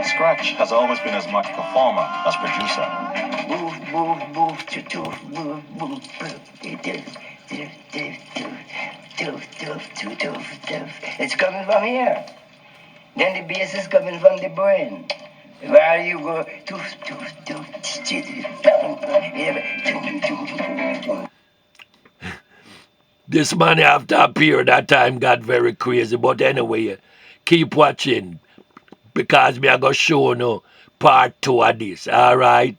Scratch has always been as much performer as producer. Move, move, move, to do, move, move, It's coming from here. Then the bass is coming from the brain. While you go, this man after a period of time got very crazy. But anyway, keep watching because me I go show no part 2 of this. Alright?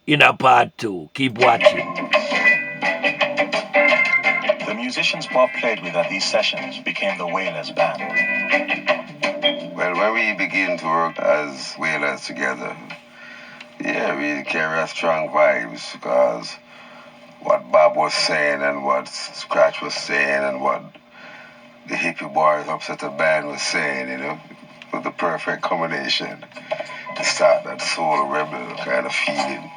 In a part 2. Keep watching. The musicians Bob played with at these sessions became the Wailers band. Well, when we begin to work as Wailers together, yeah, we carry a strong vibes because what Bob was saying and what Scratch was saying and what the hippie boys upset the band was saying, you know, was the perfect combination to start that soul rebel kind of feeling.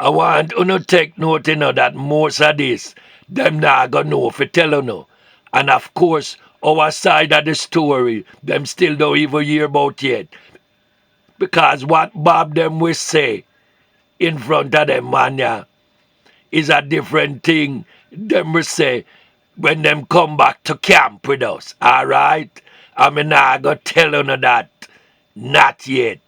I want you to take note, you know, that most of this, them not gonna know if you tell you no. And of course, our side of the story, them still don't even hear about yet. Because what Bob them will say in front of them, man, yeah, is a different thing. Them will say when them come back to camp with us, alright? I mean, I gonna tell you that. Not yet.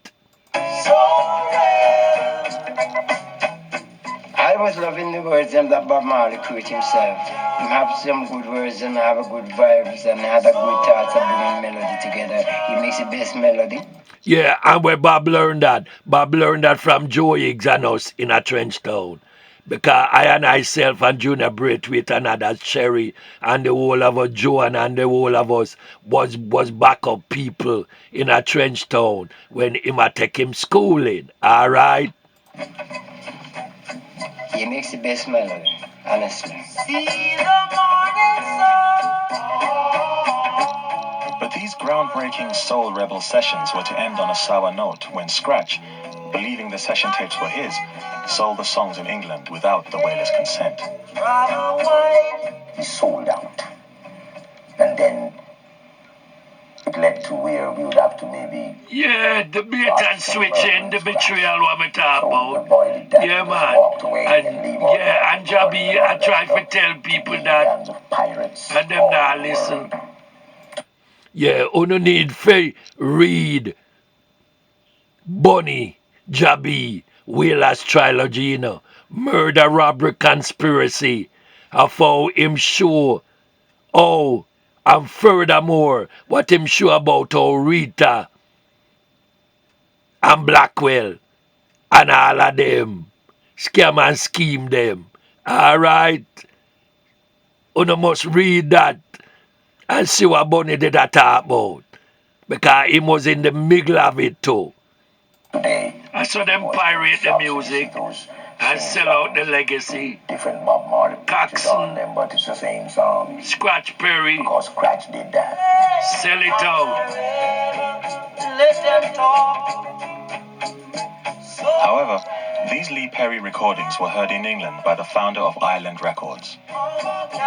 I was loving the words that Bob Marley created himself. He have some good words and have a good vibes and had a good thoughts of bringing melody together. He makes the best melody. Yeah, and where Bob learned that? Bob learned that from Joe Higgs and us in a trench town. Because I and myself and Junior Braithwaite and others, Sherry, and the whole of us, Joan and the whole of us was backup people in a trench town when him a take him schooling. Alright? He makes the best melody, honestly. But these groundbreaking soul rebel sessions were to end on a sour note when Scratch, believing the session tapes were his, sold the songs in England without the Wailers' consent. He sold out. And then it led to where we would have to maybe... Yeah, the bait and switching, the betrayal what we talk about. Yeah, man. And Jabi, I try to tell people that. And them not listen. Yeah, you need to read Bunny, Jabi, Wailers trilogy, you know. Murder, robbery, conspiracy. Of how him show. Oh, and furthermore, what him show about how Rita and Blackwell and all of them scam and scheme them. Alright? You must read that and see what Bunny did that talk about. Because he was in the middle of it too. I saw them pirate the music and sell out the legacy. Different Bob Marley Coxon, them, but it's the same song. Scratch Perry, Because Scratch did that. sell it out. However, these Lee Perry recordings were heard in England by the founder of Island Records.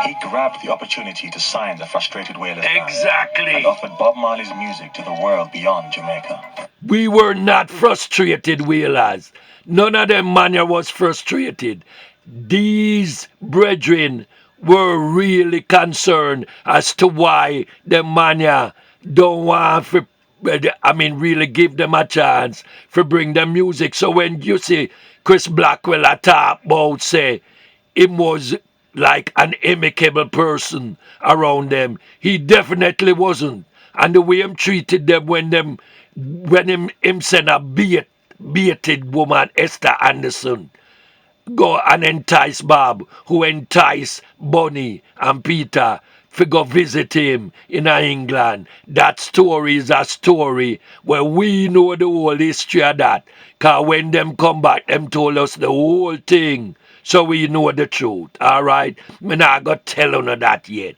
He grabbed the opportunity to sign the Frustrated Wailers band Exactly. and offered Bob Marley's music to the world beyond Jamaica. We were not frustrated, Wailers. None of them man was frustrated. These brethren were really concerned as to why the man don't want to, really give them a chance for bring them music. So when you see Chris Blackwell talk about, say, him was like an amicable person around them, he definitely wasn't. And the way him treated them when him sent a baited woman, Esther Anderson, go and entice Bob, who entice Bunny and Peter to go visit him in England. That story is a story where we know the whole history of that. Because when them come back, them told us the whole thing. So we know the truth. Alright? Me not gonna tell you that yet.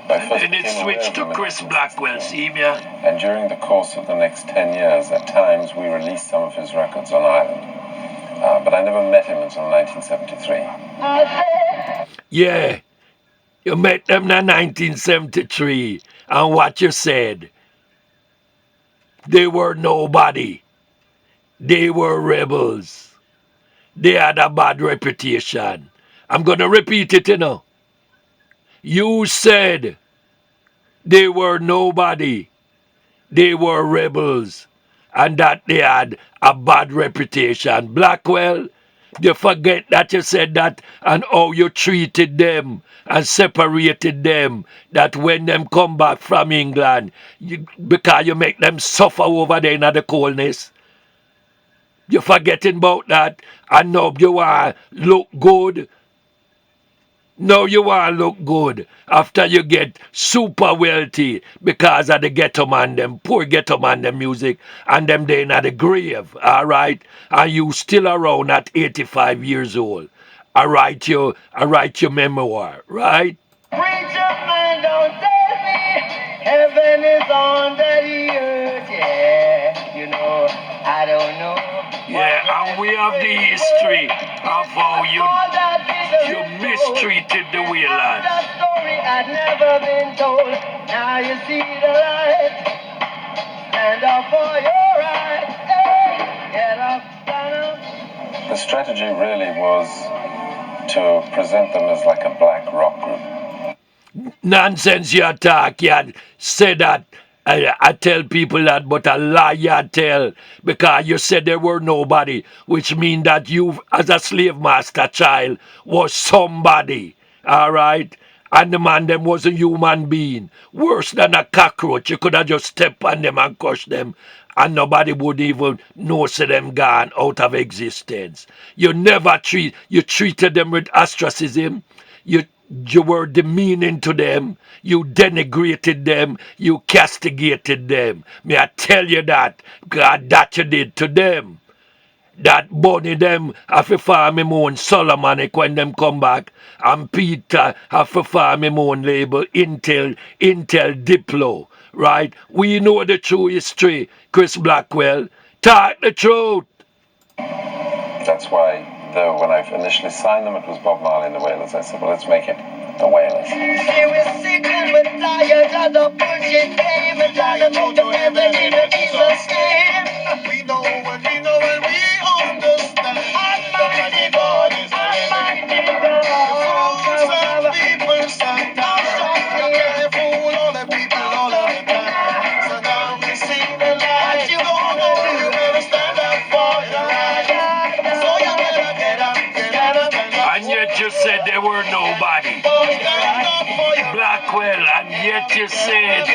And then it switched to Chris Blackwell, see me? And during the course of the next 10 years, at times we released some of his records on Ireland. but I never met him until 1973. Yeah, you met them in 1973, and what you said, they were nobody. They were rebels. They had a bad reputation. I'm going to repeat it, you know. You said they were nobody. They were rebels. And that they had a bad reputation. Blackwell, you forget that you said that and how you treated them and separated them. That when them come back from England, because you make them suffer over there in the coldness. You forgetting about that, and now you want look good. Now you want look good after you get super wealthy because of the ghetto man, them poor ghetto man, them music, and them they in the grave, all right? And you still around at 85 years old. I write your memoir, right? Preacher man, don't tell me heaven is on the earth, yeah. You know, I don't know. Yeah, and we have the history of how you mistreated the Wailers. That story had never been told. Now you see the light. Stand up for your right. Hey, get up, stand up. The strategy really was to present them as like a black rock group. Nonsense you talk, you say that. I tell people that, but a lie you tell because you said there were nobody, which means that you, as a slave master child, was somebody. All right? And the man them was a human being, worse than a cockroach. You could have just stepped on them and crushed them, and nobody would even know say them gone out of existence. You treated them with ostracism. You were demeaning to them, you denigrated them, you castigated them. May I tell you that, God, that you did to them. That bunny them have to farm him own Solomonic when them come back, and Peter have to farm him own label Intel Diplo, right? We know the true history, Chris Blackwell. Talk the truth. That's why, though, when I initially signed them, it was Bob Marley and the Wailers. I said, well, let's make it the Wailers. She was sick and we're tired of the bullshit game and trying to go to heaven in a piece of skin. We know and we understand. Almighty God is Almighty God. Fools and people sometimes. You can't fool all the people all of the time. So now we see the light. You don't know you better stand up for your right. So you better get up, stand up. And yet you said there were nobody. Blackwell, and yet you said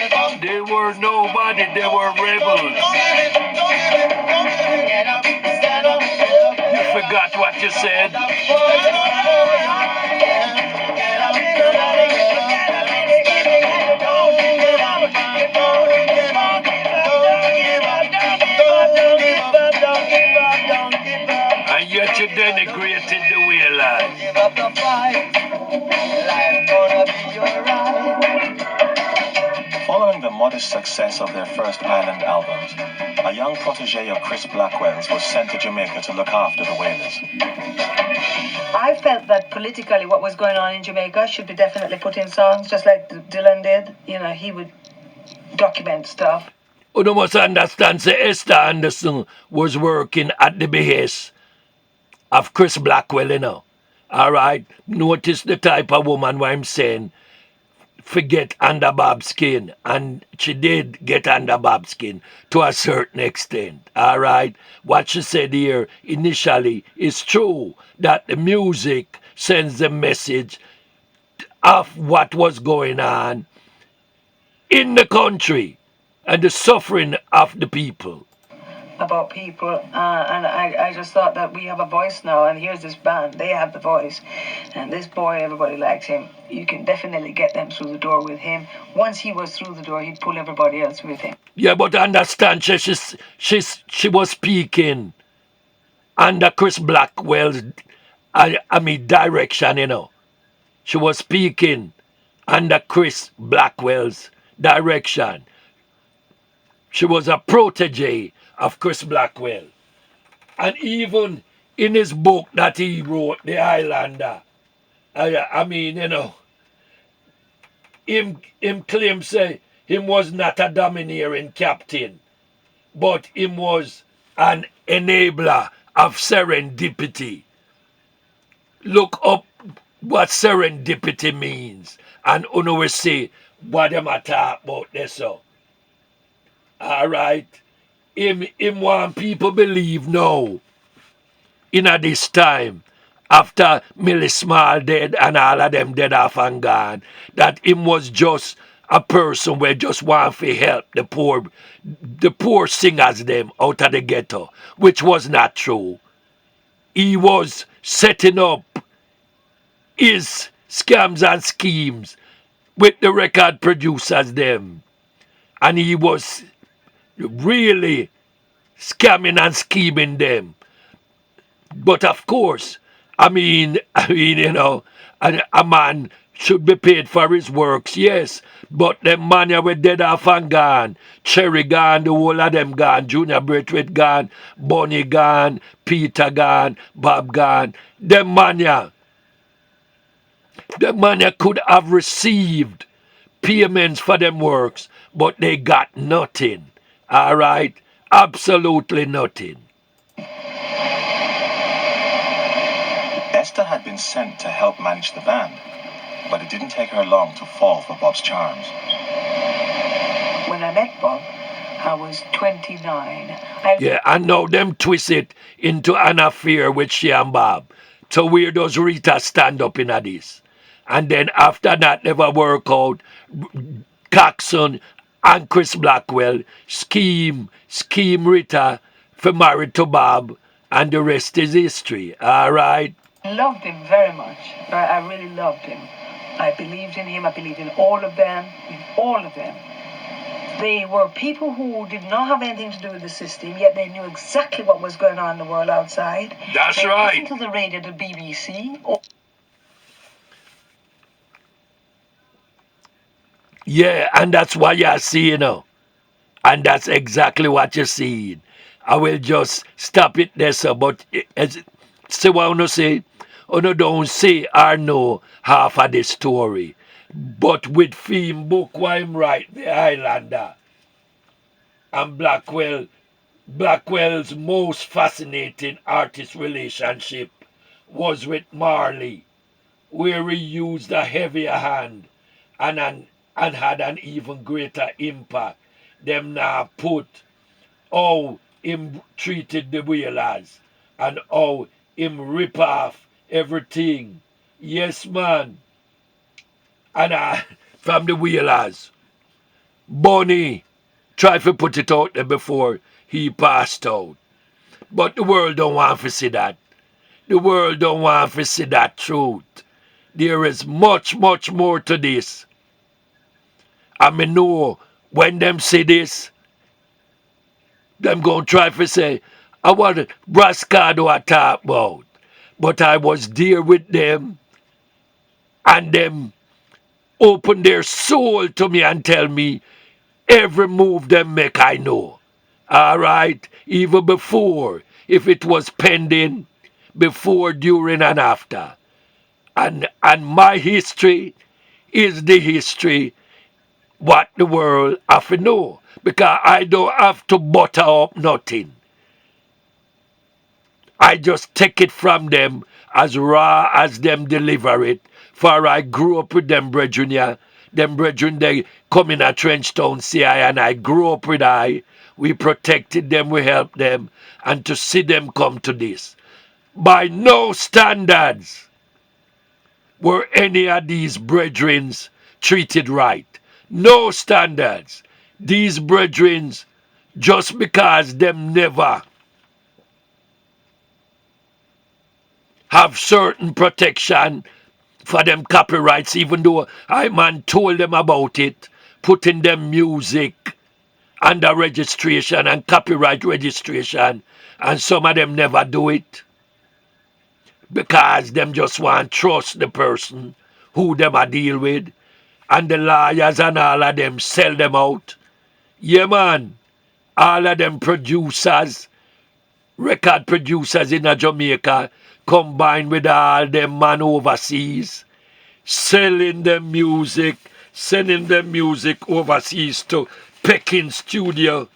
they were nobody, they were rebels. You forgot what you said. And yet you denigrated the Wailers. Give up the fight. Life's gonna be alright. Following the modest success of their first island albums, a young protege of Chris Blackwell's was sent to Jamaica to look after the Wailers. I felt that politically what was going on in Jamaica should be definitely put in songs, just like Dylan did. You know, he would document stuff. You must understand, say Esther Anderson was working at the behest of Chris Blackwell, you know. All right? Notice the type of woman what I'm saying. Forget under Bob's skin, and she did get under Bob's skin to a certain extent. All right, what she said here initially is true, that the music sends the message of what was going on in the country and the suffering of the people. About people, and I just thought that we have a voice now, and here's this band, they have the voice, and this boy, everybody likes him. You can definitely get them through the door with him. Once he was through the door, he'd pull everybody else with him. Yeah, but understand, she was speaking under Chris Blackwell's, direction, you know. She was speaking under Chris Blackwell's direction. She was a protege of Chris Blackwell. And even in his book that he wrote, The Highlander, I mean, him claim say him was not a domineering captain, but him was an enabler of serendipity. Look up what serendipity means, and uno will see what them a talk about this. So, all right, him want people believe now in a this time after Millie Small dead and all of them dead off and gone, that him was just a person where just want to help the poor singers them out of the ghetto, which was not true. He was setting up his scams and schemes with the record producers them, and he was really scamming and scheming them. But of course, a man should be paid for his works, yes. But them man ya were dead off and gone. Cherry gone, the whole of them gone. Junior Braithwaite gone, Bonnie gone, Peter gone, Bob gone. Them man ya could have received payments for them works, but they got nothing. All right? Absolutely nothing. Esther had been sent to help manage the band, but it didn't take her long to fall for Bob's charms. When I met Bob, I was 29. Yeah, and now them twist it into an affair with she and Bob. So where does Rita stand up in a this? And then after that never work out, Coxon and Chris Blackwell scheme Rita for married to Bob, and the rest is history. All right? I loved him very much. I really loved him. I believed in him. I believed in all of them. In all of them. They were people who did not have anything to do with the system, yet they knew exactly what was going on in the world outside. That's they right. listened to the radio, the BBC. Yeah, and that's what you're seeing now. And that's exactly what you're seeing. I will just stop it there, sir. But see what I want to say? I don't say or know half of the story. But with film book, why I'm right, The Highlander and Blackwell's most fascinating artist relationship was with Marley, where he used a heavier hand and had an even greater impact. Them now put how him treated the Wailers and how him rip off everything. Yes, man. And from the Wailers. Bonnie tried to put it out there before he passed out. But the world don't want to see that. The world don't want to see that truth. There is much, much more to this. I mean, know when them say this, them going to try to say, I want Rascado I talk about. But I was there with them, and them open their soul to me and tell me every move them make I know. All right? Even before, if it was pending, before, during, and after. And my history is the history what the world have to know. Because I don't have to butter up nothing. I just take it from them as raw as them deliver it. For I grew up with them brethren, yeah. Them brethren, they come in a Trenchtown, CI, and I grew up with I. We protected them, we helped them. And to see them come to this. By no standards were any of these brethren treated right. No standards. These brethren, just because them never have certain protection for them copyrights, even though I man told them about it, putting them music under registration and copyright registration, and some of them never do it because them just want to trust the person who them a deal with, and the lawyers and all of them sell them out. Yeah, man, all of them producers record producers in Jamaica combined with all them man overseas, selling them music, sending them music overseas to Peking Studio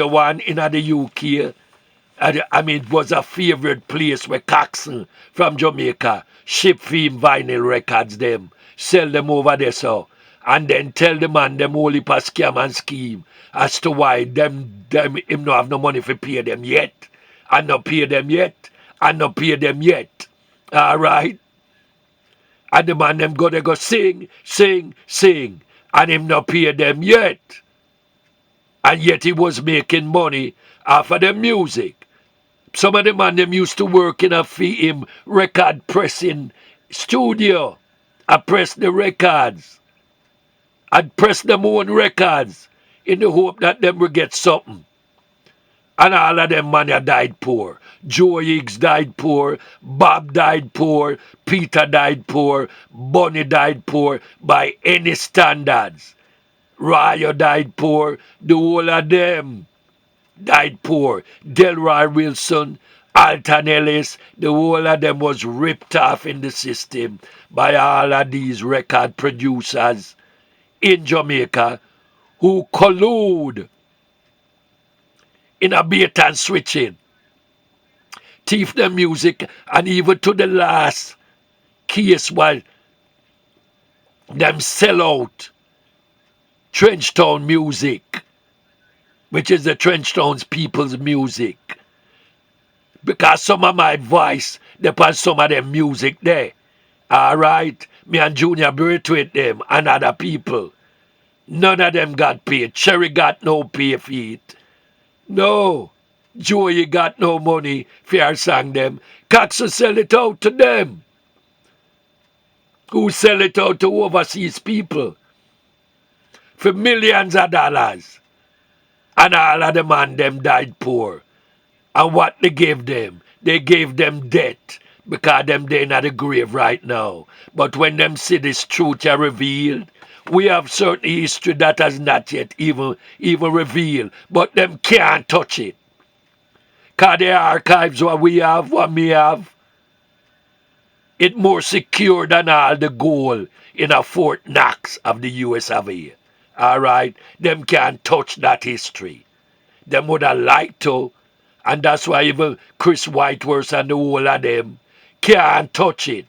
One in the UK. I mean, it was a favorite place where Coxon from Jamaica ship film vinyl records them, sell them over there so, and then tell the man them only pa scam and scheme as to why him no have no money for pay them yet, and not pay them yet, and not pay them yet. All right, and the man them go they go sing, sing, sing, and him not pay them yet, and yet he was making money off of the music. Some of the man them used to work in a film record pressing studio. I press the records. I'd press them own records in the hope that them will get something. And all of them man died poor. Joe Higgs died poor. Bob died poor. Peter died poor. Bunny died poor by any standards. Ryo died poor. The whole of them died poor. Delroy Wilson, Alton Ellis, the whole of them was ripped off in the system by all of these record producers in Jamaica who collude in a bait and switching, thief the music, and even to the last case while them sell out Trenchtown music, which is the Trenchtown's people's music. Because some of my voice depends some of them music there. Alright? Me and Junior Britt with them and other people. None of them got paid. Cherry got no pay for it. No. Joey got no money for her song them. Cox will sell it out to them. Who sell it out to overseas people for millions of dollars. And all of the man them died poor. And what they gave them? They gave them debt because them they in the grave right now. But when them see this truth are revealed, we have certain history that has not yet even revealed. But them can't touch it. Because the archives what we have, what me have, it more secure than all the gold in a Fort Knox of the US of A. Alright? Them can't touch that history. Them would have liked to. And that's why even Chris Whiteworth and the whole of them can't touch it.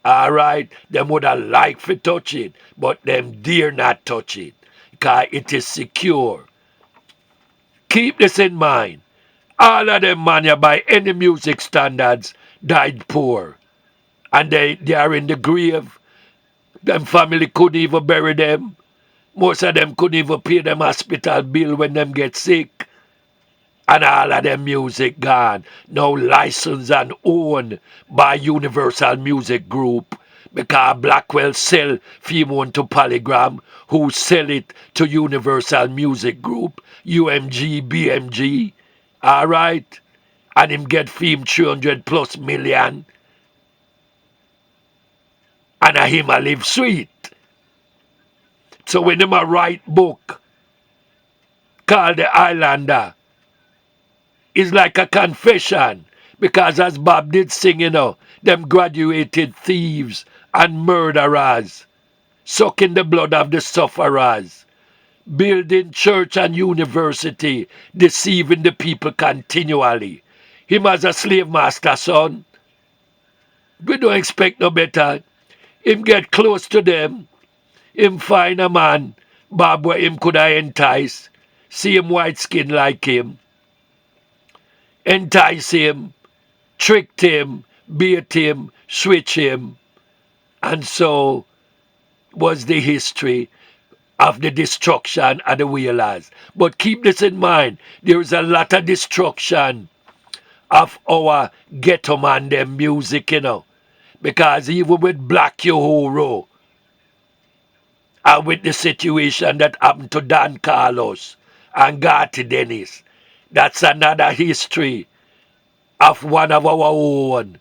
Alright? Them would have liked to touch it, but them dare not touch it. Because it is secure. Keep this in mind. All of them man by any music standards died poor. And they are in the grave. Them family couldn't even bury them. Most of them couldn't even pay them hospital bill when them get sick. And all of them music gone. Now licensed and owned by Universal Music Group. Because Blackwell sell film to Polygram, who sell it to Universal Music Group, UMG, BMG. Alright? And him get film 300 plus million. And a him a live sweet. So when him a write book called The Islander, it's like a confession. Because as Bob did sing, them graduated thieves and murderers, sucking the blood of the sufferers, building church and university, deceiving the people continually. Him as a slave master, son. We don't expect no better. Him get close to them. Him find a man, Bob, where him could have entice. See him white skin like him. Entice him, tricked him, bait him, switch him. And so was the history of the destruction of the Wailers. But keep this in mind, there is a lot of destruction of our ghetto man them music, Because even with Black Uhuru, and with the situation that happened to Dan Carlos and Garty Dennis, that's another history of one of our own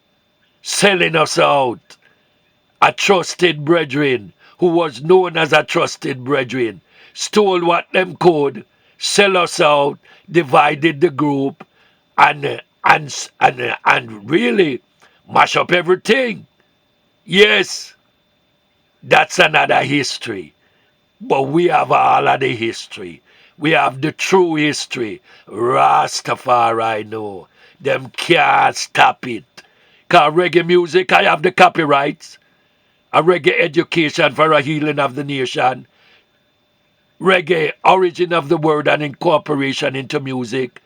selling us out. A trusted brethren who was known as a trusted brethren stole what them could, sell us out, divided the group, and and really mash up everything. Yes, that's another history. But we have all of the history. We have the true history. Rastafari know. Them can't stop it. Cause reggae music, I have the copyrights. A reggae education for a healing of the nation. Reggae, origin of the word and incorporation into music.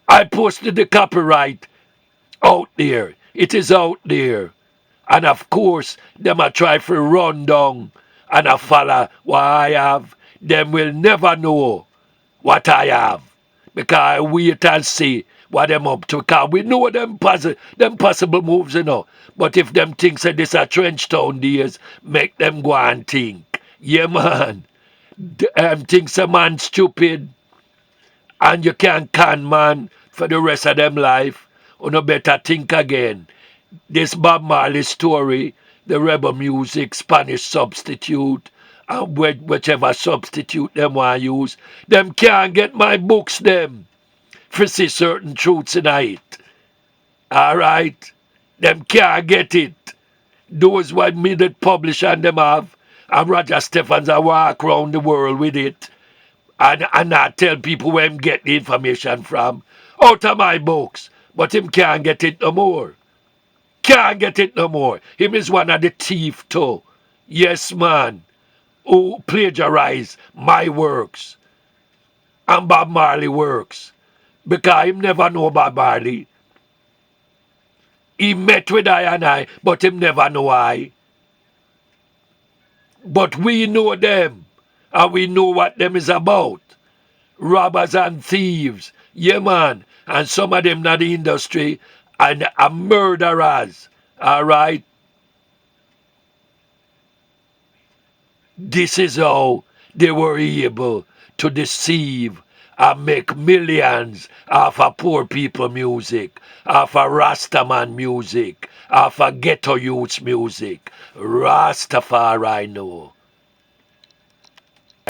I posted the copyright out there. It is out there. And of course, them a try for run down and a follow what I have. Them will never know what I have. Because I wait and see what them up to. Because we know them possible moves, you know. But if them think that this a trench town days, make them go and think. Yeah, man. Thinks a man stupid and you can't can man for the rest of them life. You no better think again. This Bob Marley story, the rebel music, Spanish substitute, and whichever substitute them want use, them can't get my books them for see certain truths in it. Alright? Them can't get it. Those what me that publish and them have, and Roger Stephens I walk around the world with it. And I tell people where him get the information from. Out of my books. But him can't get it no more. Can't get it no more. Him is one of the thief too. Yes, man. Who plagiarize my works and Bob Marley works. Because him never know Bob Marley. He met with I and I, but him never know I. But we know them. And we know what them is about. Robbers and thieves. Yeah, man. And some of them not the industry and are murderers. All right? This is how they were able to deceive and make millions off of poor people music, off of Rastaman music, off of ghetto youths music. Rastafari know.